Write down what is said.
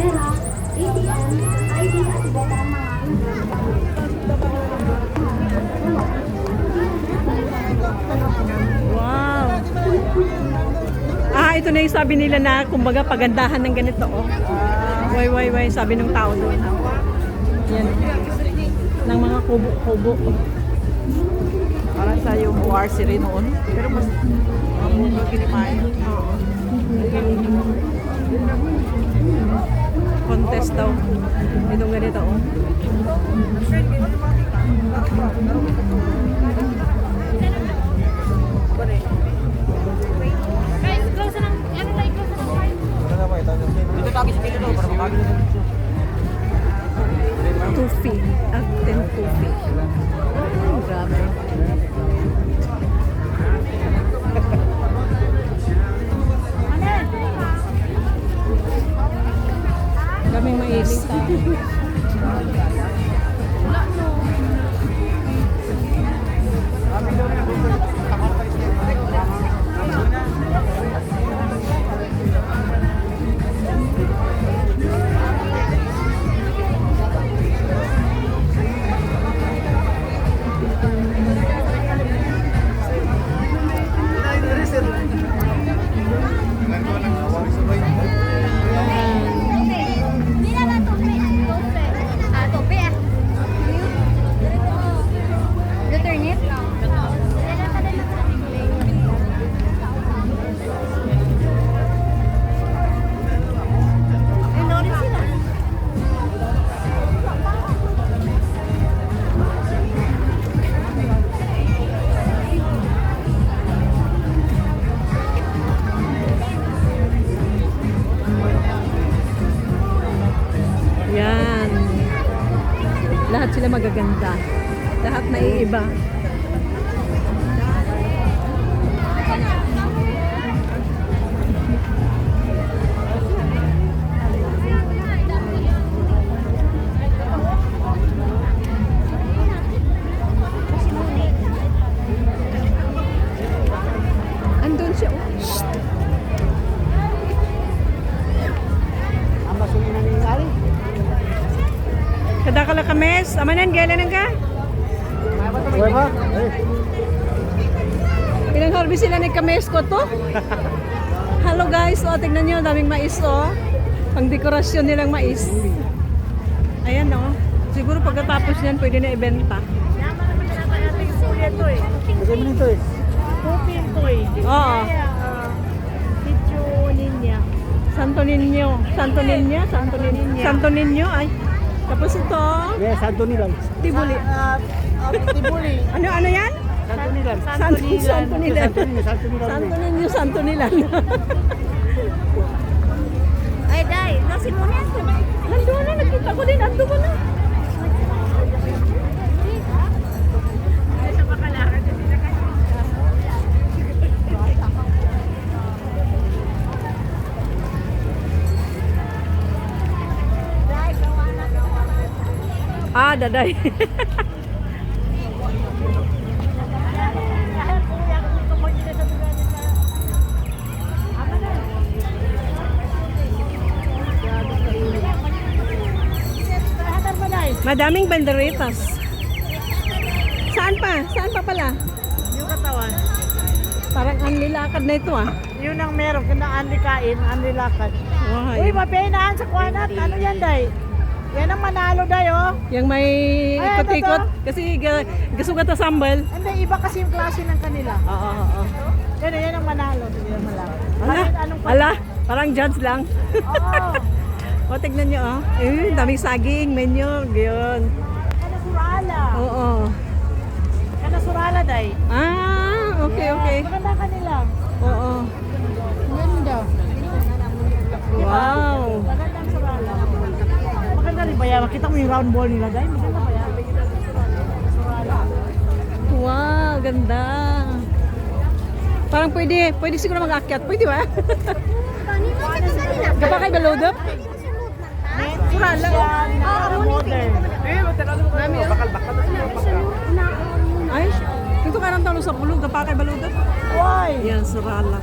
pera, ATM, ID at iba pang mga Wow! Ah, ito na yung sabi nila na kumbaga pagandahan ng ganito, oh. Why, sabi ng tao doon. Yan. Ng mga kubo-kubo. Para sa yung ORC rin noon. Pero mas mabuga kinimain. Contest daw. Itong ganito, oh. Guys, close na ng, ano na, close na ng card. Dito tayo sa kilo para makagin na dito. Tufi. Actin Tufi. Oh, grabe. Daming mais. Yan. Lahat sila magaganda. Lahat na iiba. Andun siya. Oh. Shh. Ang masunin na nangyari. Kada ka kames, amanan gala ka? Uy ba? Pinang harvest sila ng kames ko to. Hello guys, oh tingnan niyo, daming mais oh. Pang dekorasyon nilang mais. Ayan oh. Siguro pagkatapos niyan pwede na ibenta. Kasi mo nito eh. Oo. Santo Niño. Santo Niño. Santo Niño ay. Tapos ito, Yeah, Santo Nilan. Tibuli. Tibuli. Ano yan? Santo Nilan. Santo Nilan. Santo Nilan. Santo Niño, Santo Nilan. Ay, Day, nasin mo niya. Nandun na, nakita ko din, nandun ko na. Sa Bacalar. Ah, daday. Madaming banderitas. Saan pa? Saan pa pala? Yung katawan. Parang anlilakad na ito ah. Yun ang meron. Kung naanlikain, anlilakad. Wow. Uy, mapenahan sa kuwanat. Ano yan, Day? Yan ang manalo, Day, oh. Yung may Ay, ikot-ikot. Kasi gasugat sa sambal. Hindi, iba kasi yung klase ng kanila. Oo. Yan ang manalo. Yan ang malaki. Ala, parang judge lang. Oo. O, tignan nyo oh. Eh, daming saging, menu, gayon. Kanasurala. Oo. Kanasurala, Day. Ah, okay. Maganda kanila. Oo. Ganda. Wow. Magandang surala. Maganda rin ba yan? Makita mo yung round ball nila, Day? Maganda ba yan? Surala. Wow, ganda. Parang pwede siguro mag-akyat. Pwede ba? Gapa kay balodop? Surala. Ay, ito ka ng talo sa pulog. Gapa kay balodop? Why? Yan, surala.